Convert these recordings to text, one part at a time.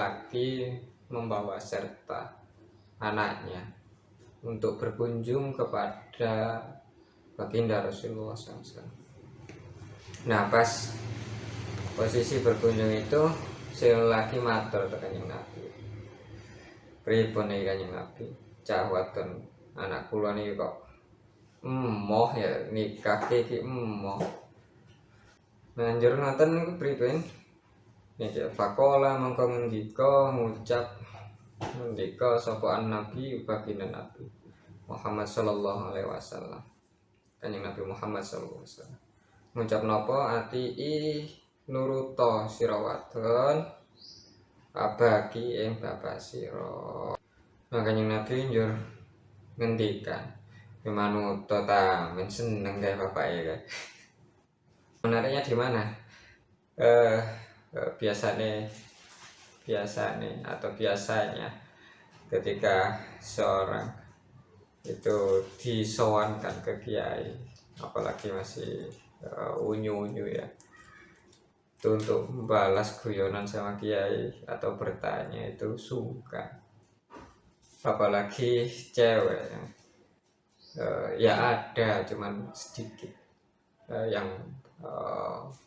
laki membawa serta anaknya untuk berkunjung kepada baginda Rasulullah SAW. Nah, pas posisi berkunjung itu si lelaki matur ke Kanjeng Nabi, pripun iki Kanjeng Nabi, cah wadon anak kula niki kok emoh ya nikah iki emoh. Nanjur ngoten niku pripun? Niki fakola mongko ngendika sapa Nabi baginda Nabi Muhammad sallallahu alaihi wasallam. Kanjeng Nabi Muhammad sallallahu alaihi wasallam ngucap napa, ati nuruta sira wadon abaki ing bapak sira. Nah, Kanjeng Nabi njur ngendikan, manuta ta men seneng gawe bapake kan. Menariknya di mana? Biasanya ketika seorang itu disowankan ke kiai, apalagi masih unyu-unyu ya, itu untuk membalas guyonan sama kiai atau bertanya itu suka, apalagi cewek ya ada cuman sedikit yang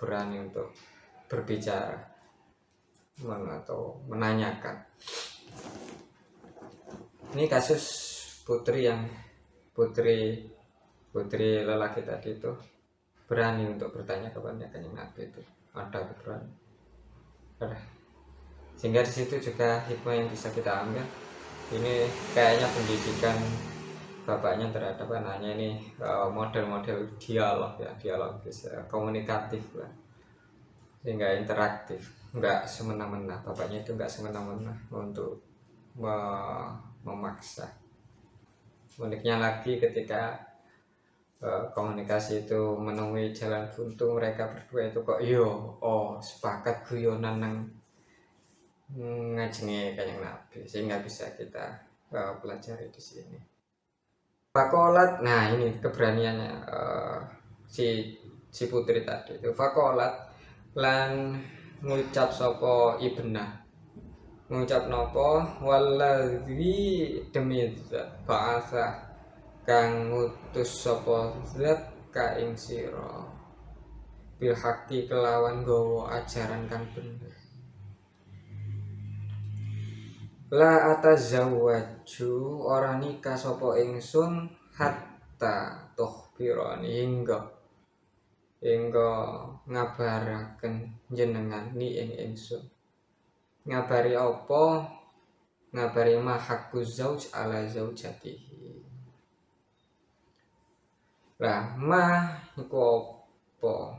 berani untuk berbicara atau menanyakan. Ini kasus putri lelaki tadi itu berani untuk bertanya kepada Kanjeng Nabi, itu ada berani. Sehingga di situ juga hikmah yang bisa kita ambil. Ini kayaknya pendidikan bapaknya terhadap anaknya ini model-model dialog komunikatif lah, sehingga interaktif, nggak semena-mena. Bapaknya itu nggak semena-mena untuk memaksa. Uniknya lagi ketika komunikasi itu menemui jalan buntu, mereka berdua itu kok sepakat guyonan nang ngajenge Kanjeng Nabi, sehingga bisa kita pelajari di sini. Fakolat, nah ini keberaniannya si putri tadi itu. Fakolat lan ngucap sapa ibnah, ngucap napa, waladzi demi ba'asa kang ngutus sapa zat ka ing sira bil haqqi kelawan gawa ajaran kang bener. La atazawwaju, ora nikah sapa ingsun hatta tukhbirani, hingga ngabaraken jenengan ni ing ingsun. Ngabari apa? Ngabari ma haqqu zauj ala zaujatihi. Lah ma iku apa?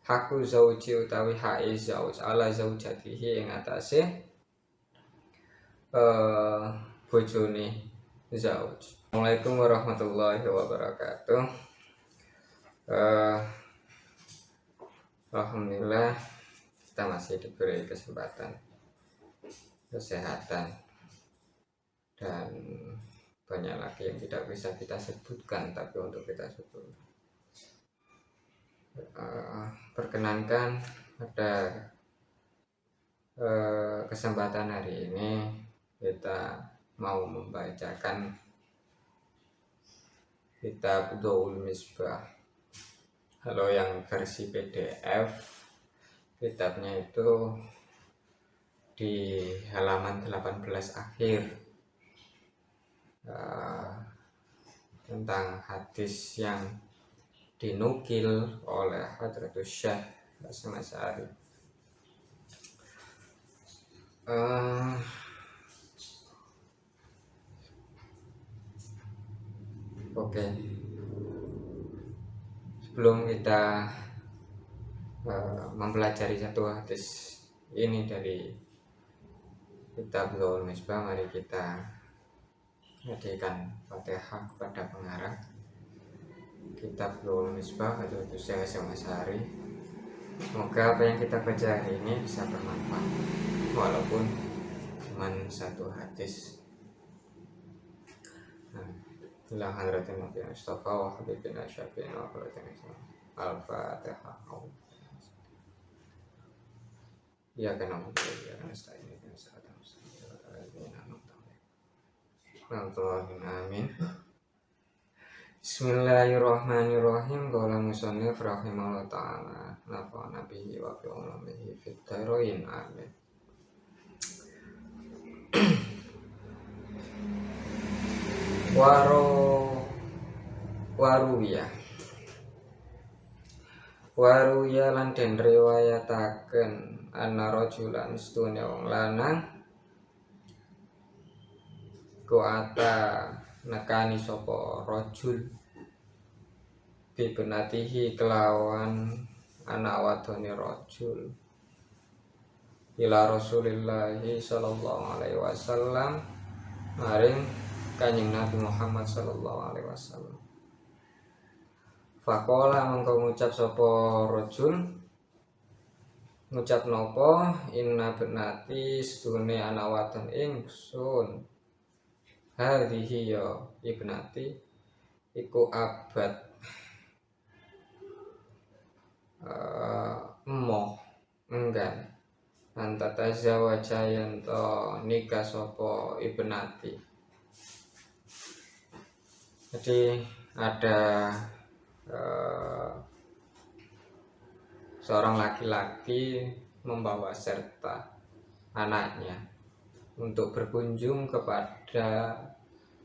Haqqu zauji utawi hae zauj ala zaujatihi ing atase bojone zauj. Assalamualaikum warahmatullahi wabarakatuh. Alhamdulillah kita masih diberi kesempatan, kesehatan, dan banyak lagi yang tidak bisa kita sebutkan, tapi untuk kita sebut, perkenankan pada kesempatan hari ini kita mau membacakan kitab Dhaul Misbah. Kalau yang versi PDF, kitabnya itu di halaman 18 akhir, tentang hadis yang dinukil oleh Hadratus Syekh Hasyim Asy'ari. Oke. Sebelum kita mempelajari satu hadis ini dari kitab Dhaul Misbah, mari kita hadirkan Fatihah kepada pengarang kitab Dhaul Misbah, Hadratus Syekh Hasyim Asy'ari. Semoga apa yang kita baca hari ini bisa bermanfaat, walaupun cuma satu hadis. Ila hadratin Nabi Mustafa wa habibina syafi'in wa qurratin Al-Fatihah. Ya kan aku ya kan nasta'in ihdinas siratal mustaqim siratal ladzina an'amta 'alaihim. Amin. Bismillahirrahmanirrahim. Qala musannif rahimahullah ta'ala nafa'ana bihi wa bi ulumihi fid dharain. Amin. Waruya lan den riwayataken anna rajulan stune wong lanang ku ata nekani sapa rajul bibenatihi kelawan anak wadone rajul ila Rasulillahi sallallahu alaihi wasallam maring Kanjeng Nabi Muhammad sallallahu alaihi wasallam. Faqala mengko ngucap sapa rajul, ngucap napa, inna benati stune anak wadon ingsun hadhihi ya ibnati iku abad emoh enggan antatazawaja yen to nikah sapa ibnati. Jadi ada seorang laki-laki membawa serta anaknya untuk berkunjung kepada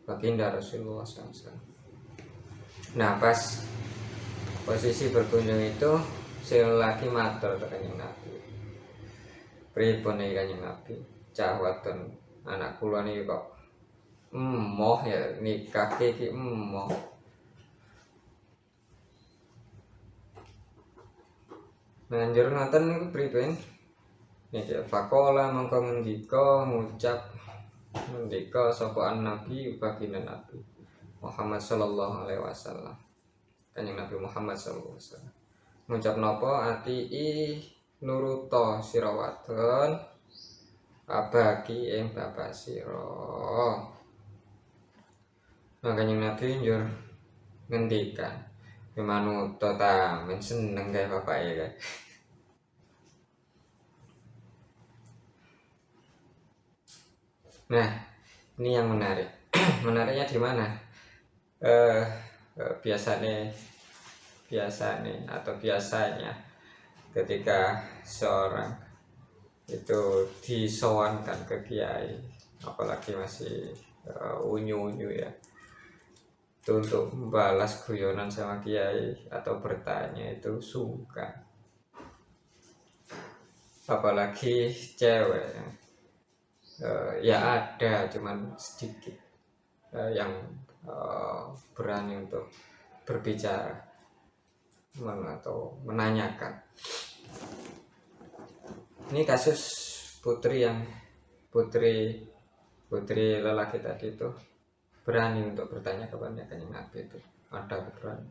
baginda Rasulullah SAW. Nah, pas posisi berkunjung itu si lelaki matur ke Kanjeng Nabi. Pripun iki Kanjeng Nabi? Cah wadon anak kula niki kok emoh ya nikah iki emoh. Banjur ngoten niku pripun? Niki faqala mangko ngucap sapa Nabi baginda Nabi Muhammad sallallahu alaihi wasallam. Kanjeng Nabi Muhammad sallallahu alaihi wasallam. Ngucap napa ati nuruta sira wadon abaki ing bapak sira. Kanjeng Nabi njur ngendikan, "Manut ta men seneng gawe bapake kae." Nah, ini yang menarik. Menariknya di mana? Biasanya ketika seorang itu disowankan ke kiai, apalagi masih unyu-unyu ya, itu untuk membalas guyonan sama kiai atau bertanya itu sungkan, apalagi cewek. Ya ada cuman sedikit yang berani untuk berbicara atau menanyakan. Ini kasus putri lelaki tadi itu berani untuk bertanya kepada Kanjeng Nabi itu ada berani.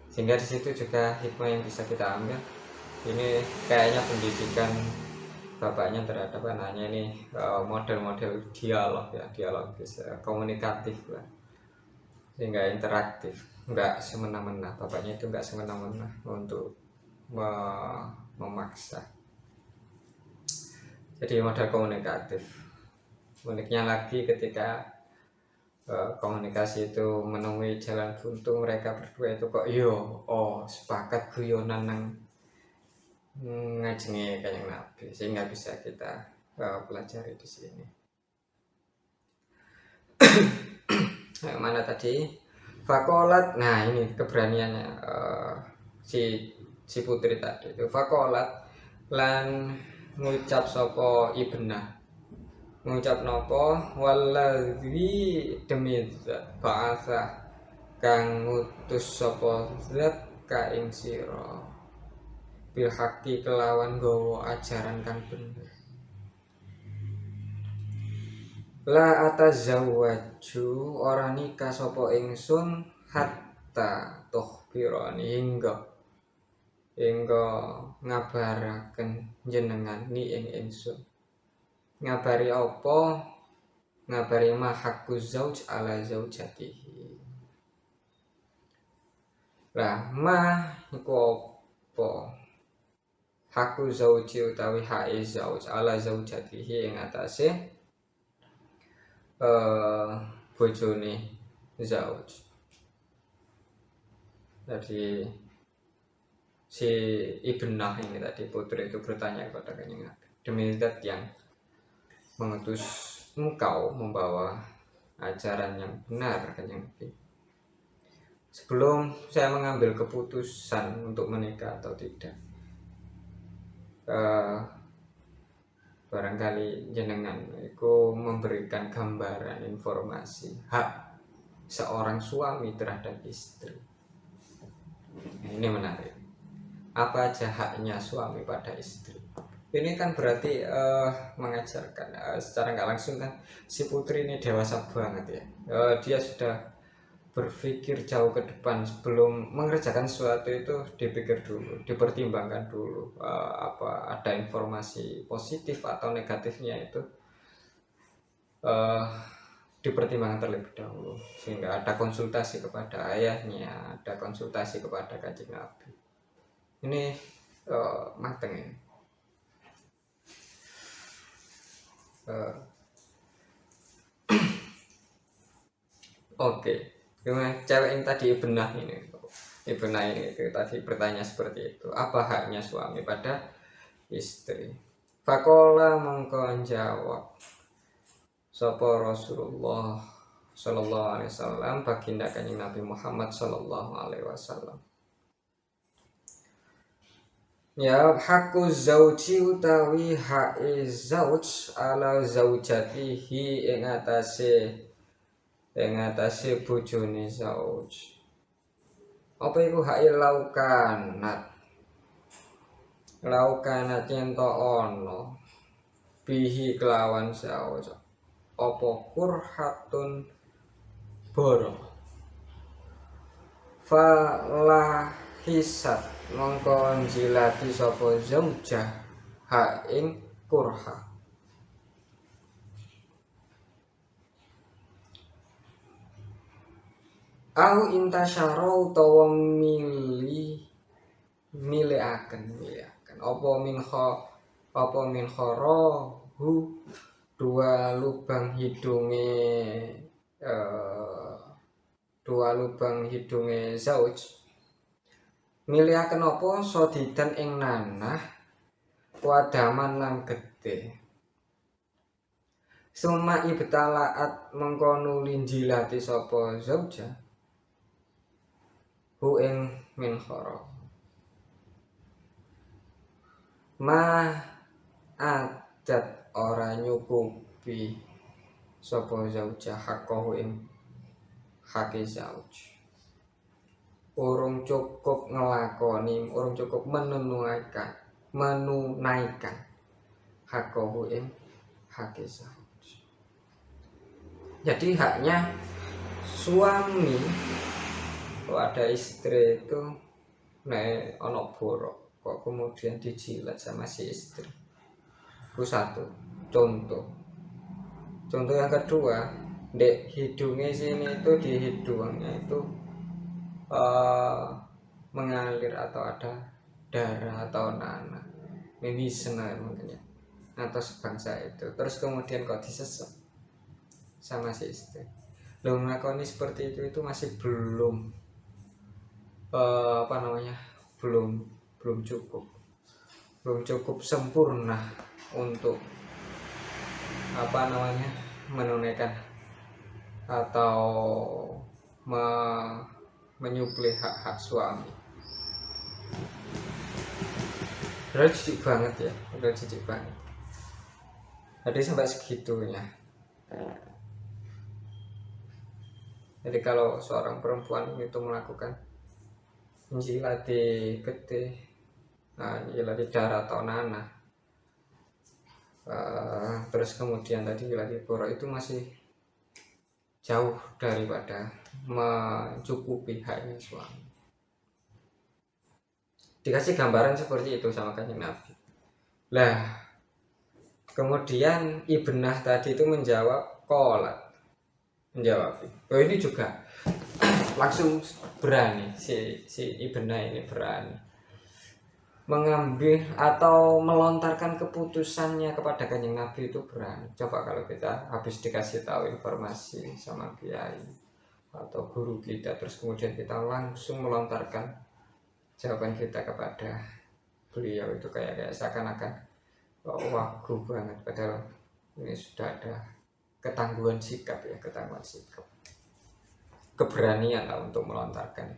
Sehingga di situ juga hikmah yang bisa kita ambil. Ini kayaknya pendidikan bapaknya terhadap anaknya ini model-model dialog bisa komunikatif lah, sehingga interaktif, nggak semena-mena. Bapaknya itu nggak semena-mena untuk memaksa. Jadi model komunikatif. Uniknya lagi ketika komunikasi itu menemui jalan buntu, mereka berdua itu kok sepakat guyonan nang ngajengi Kanjeng Nabi, sehingga bisa kita pelajari di sini. Yang mana tadi? Fakolat. Nah, ini keberaniannya si putri tadi itu. Fakolat lan ngucap sopo ibnah. Ngucap nopo waladzi demi ba'atha kang ngutus sopo zat ka ing sira bil haqi kelawan gawa ajaran kang bener. La atazawwaju ora nikah sapa ingsun hatta tukhbirani hingga ngabaraken jenengan ni ing ingsun. Ngabari apa? Ngabari ma haqqu zauj ala zaujatihi. Lah ma iku apa? haku zauji utawi hae zauj ala zaujatihi ing atase bojone zauj. Jadi si Ibnah ini tadi putri itu bertanya kepada Kanjeng Nabi, demi zat yang mengutus engkau membawa ajaran yang benar Kanjeng Nabi, sebelum saya mengambil keputusan untuk menikah atau tidak, barangkali jenengan itu memberikan gambaran informasi hak seorang suami terhadap istri. Ini menarik. Apa aja haknya suami pada istri? Ini kan berarti mengajarkan secara nggak langsung kan si putri ini dewasa banget ya. Dia sudah berpikir jauh ke depan, sebelum mengerjakan sesuatu itu dipikir dulu, dipertimbangkan dulu, apa ada informasi positif atau negatifnya itu dipertimbangkan terlebih dahulu, sehingga ada konsultasi kepada ayahnya, ada konsultasi kepada Kanjeng Nabi. Ini mateng ini. Oke. Gimana cewek yang tadi Ibnah ini itu tadi bertanya seperti itu, apa haknya suami pada istri? Fakola mongko jawab sapa Rasulullah sallallahu alaihi wasallam, baginda Kanjeng Nabi Muhammad sallallahu alaihi wasallam, ya hakku zauji utawi hae zauj ala zaujatihi ing atase bojone zauj. Apa iku hae laukanat yen to ana bihi kelawan zauj apa kurhatun boro falahisat mongko njilati sapa zaujah ha ing kurha. Au intasyara utawa miliaken apa min kharahu dua lubang hidunge zauj, miliaken apa sodidan ing nanah wadaman lan gede. Summa ibtalaat mengko nuli njilati sapa zauja hu ing min khara ma adat ora nyukupi sapa zauja haqahu ing hake zauj, urung cukup ngelakoni, urung cukup menunaikan haqahu ing hake zauj. Jadi haknya suami pada istri itu nek ana borok kok kemudian dijilat sama si istri. Itu satu contoh. Contoh yang kedua, dek hidungnya sini itu, di hidungnya itu mengalir atau ada darah atau nanah, ini senar mungkin ya, atau sebangsa itu. Terus kemudian kok disesep sama si istri. Lo melakukan seperti itu masih belum belum cukup sempurna untuk menunaikan atau menyuplai hak-hak suami. Udah jijik banget ya, jadi sampai segitunya. Jadi kalau seorang perempuan itu melakukan menjilati gede, menjilati darah atau nanah, terus kemudian tadi jilati borok, itu masih jauh daripada mencukupi haknya suami. Dikasih gambaran seperti itu sama Kanjeng Nabi. Lah, kemudian Ibnah tadi itu menjawab ini juga langsung berani, si Ibnah ini berani mengambil atau melontarkan keputusannya kepada Kanjeng Nabi itu berani. Coba kalau kita habis dikasih tahu informasi sama kiai atau guru kita, terus kemudian kita langsung melontarkan jawaban kita kepada beliau, itu kayak seakan-akan wagu banget, padahal ini sudah ada ketangguhan sikap ya, ketangguhan sikap, keberanian lah untuk melontarkan.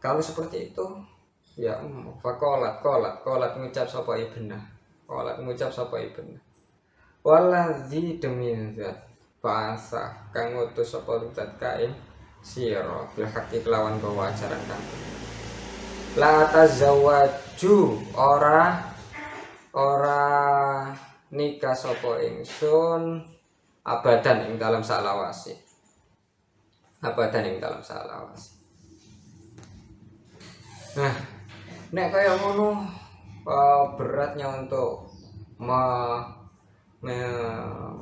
Kalau seperti itu ya kolat ngucap sapa ibnah, kolat ngucap sapa ibnah, waladzi demi zat bahasa kang ngutus sapa zat kain sira bil haqqi lawan bawa ajaran kang la tazawwaju ora nikah sapa ingsun abadan ing dalam salawasi, abadan ing dalam salawasi. Nah, nek kaya ngono beratnya untuk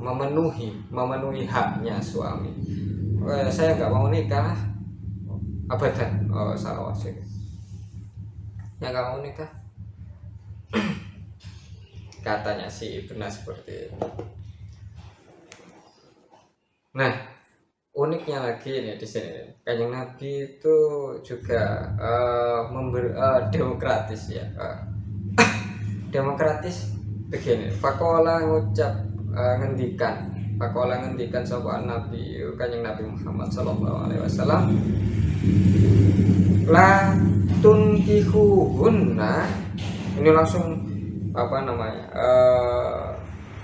memenuhi haknya suami. Saya nggak mau nikah abadan, salawasi. Ya nggak mau nikah. Katanya si Ibnu seperti itu. Nah, uniknya lagi ini di sini, Kanjeng Nabi itu juga demokratis ya. Demokratis begini. Fakola ngucap ngendikan sapa Nabi Kanjeng Nabi Muhammad sallallahu alaihi wasallam, la tunkihuhunna. Ini langsung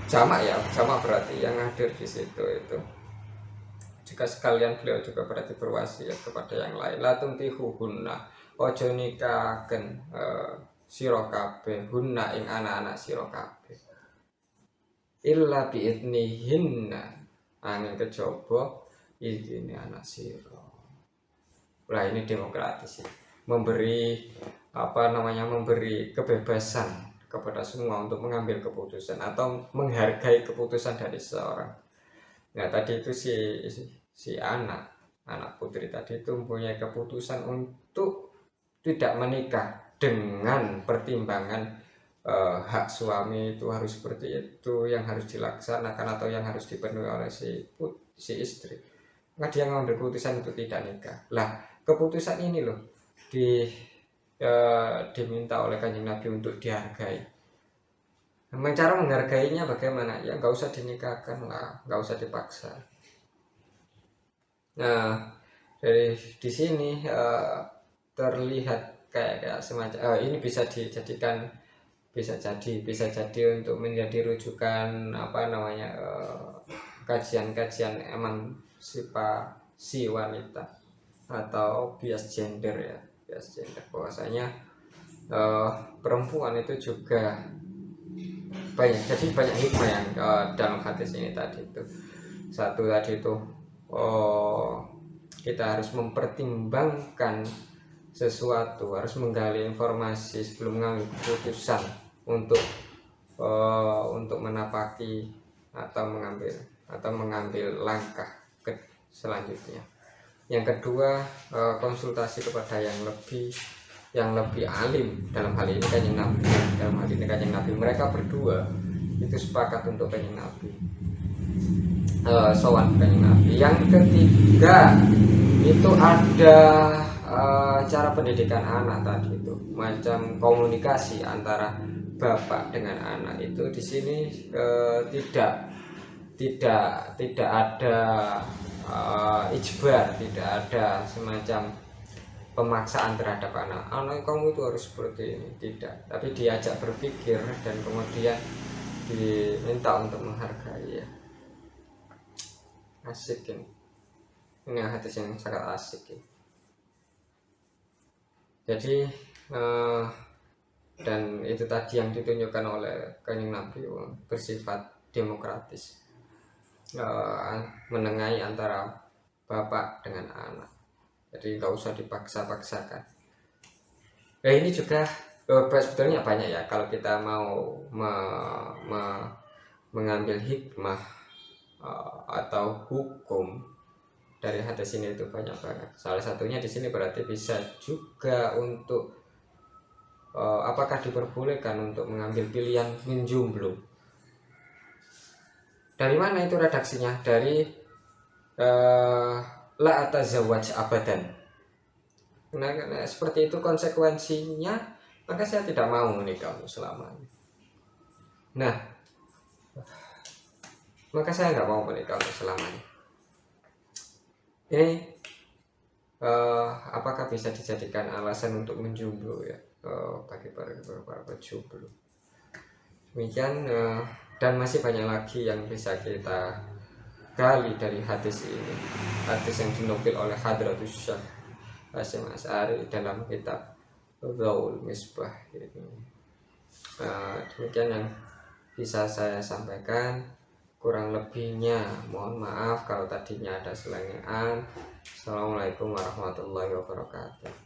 jamak ya, jamak berarti yang hadir di situ itu juga sekalian beliau juga berarti berwasiat kepada yang lain, la tunkihuhunna, ojo nikahaken sira kabeh hunna ing anak-anak sira kabeh illa biidnihinna, angin kejaba izine anak sira. Nah, ini demokratis ya, memberi memberi kebebasan kepada semua untuk mengambil keputusan atau menghargai keputusan dari seseorang. Nah, tadi itu si anak putri tadi itu mempunyai keputusan untuk tidak menikah dengan pertimbangan hak suami itu harus seperti itu yang harus dilaksanakan atau yang harus dipenuhi oleh si istri. Maka dia mengambil keputusan untuk tidak nikah. Lah, keputusan ini loh diminta oleh Kanjeng Nabi untuk dihargai. Cara menghargainya bagaimana? Ya nggak usah dinikahkan lah, nggak usah dipaksa. Nah, dari di sini terlihat kayak semacam ini bisa jadi untuk menjadi rujukan kajian-kajian emansipasi wanita atau bias gender ya, bias gender, bahwasanya perempuan itu juga banyak hikmah yang dalam hadis ini tadi itu. Satu tadi itu kita harus mempertimbangkan sesuatu, harus menggali informasi sebelum mengambil keputusan untuk menapaki atau mengambil langkah selanjutnya. Yang kedua, konsultasi kepada yang lebih alim, dalam hal ini Kanjeng Nabi. Mereka berdua itu sepakat untuk Kanjeng Nabi, sowan Kanjeng Nabi. Yang ketiga itu ada cara pendidikan anak tadi itu, macam komunikasi antara bapak dengan anak itu di sini tidak ada ijbar, tidak ada semacam pemaksaan terhadap anak kamu itu harus seperti ini, tidak, tapi diajak berpikir dan kemudian diminta untuk menghargai ya. Asik ini hadis yang sangat asik ya. Jadi dan itu tadi yang ditunjukkan oleh Kanjeng Nabi bersifat demokratis, menengahi antara bapak dengan anak, jadi nggak usah dipaksa-paksakan. Nah, ini juga sebetulnya banyak ya, kalau kita mau mengambil hikmah atau hukum dari hadis ini itu banyak banget. Salah satunya di sini berarti bisa juga untuk apakah diperbolehkan untuk mengambil pilihan min jomblo? Dari mana itu redaksinya? Dari la atazawwaj abadan. Nah, seperti itu konsekuensinya, maka saya tidak mau menikah selamanya. Nah, maka saya nggak mau menikah selamanya. Ini apakah bisa dijadikan alasan untuk menjomblo ya, bagi para pejomblo? Demikian, dan masih banyak lagi yang bisa kita gali dari hadis ini, hadis yang dinukil oleh Hadratus Syekh Hasyim Asy'ari dalam kitab Dhaul Misbah ini. Demikian yang bisa saya sampaikan, kurang lebihnya mohon maaf kalau tadinya ada selengean. Assalamualaikum warahmatullahi wabarakatuh.